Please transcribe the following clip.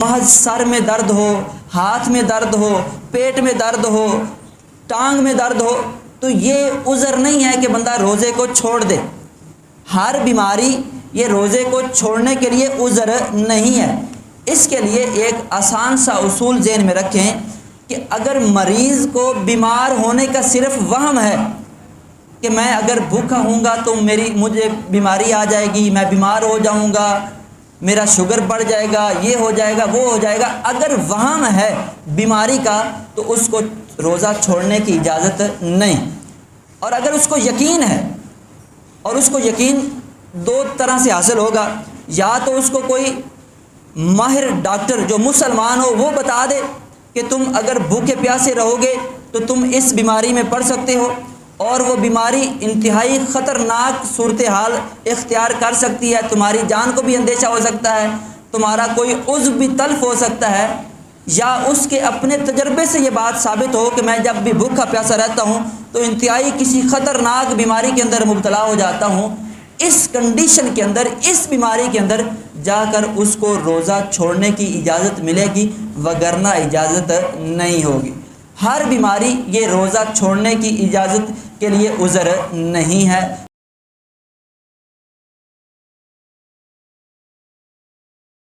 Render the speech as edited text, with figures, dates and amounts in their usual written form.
محض سر میں درد ہو، ہاتھ میں درد ہو، پیٹ میں درد ہو، ٹانگ میں درد ہو، تو یہ عذر نہیں ہے کہ بندہ روزے کو چھوڑ دے۔ ہر بیماری یہ روزے کو چھوڑنے کے لیے عذر نہیں ہے۔ اس کے لیے ایک آسان سا اصول ذہن میں رکھیں کہ اگر مریض کو بیمار ہونے کا صرف وہم ہے کہ میں اگر بھوکا ہوں گا تو مجھے بیماری آ جائے گی، میں بیمار ہو جاؤں گا، میرا شوگر بڑھ جائے گا، یہ ہو جائے گا، وہ ہو جائے گا، اگر وہم ہے بیماری کا تو اس کو روزہ چھوڑنے کی اجازت نہیں۔ اور اگر اس کو یقین ہے، اور اس کو یقین دو طرح سے حاصل ہوگا، یا تو اس کو کوئی ماہر ڈاکٹر جو مسلمان ہو وہ بتا دے کہ تم اگر بھوکے پیاسے رہو گے تو تم اس بیماری میں پڑ سکتے ہو، اور وہ بیماری انتہائی خطرناک صورتحال اختیار کر سکتی ہے، تمہاری جان کو بھی اندیشہ ہو سکتا ہے، تمہارا کوئی عضو بھی تلف ہو سکتا ہے، یا اس کے اپنے تجربے سے یہ بات ثابت ہو کہ میں جب بھی بھوکا پیاسا رہتا ہوں تو انتہائی کسی خطرناک بیماری کے اندر مبتلا ہو جاتا ہوں۔ اس کنڈیشن کے اندر، اس بیماری کے اندر جا کر اس کو روزہ چھوڑنے کی اجازت ملے گی، وگرنہ اجازت نہیں ہوگی۔ ہر بیماری یہ روزہ چھوڑنے کی اجازت کے لیے عذر نہیں ہے۔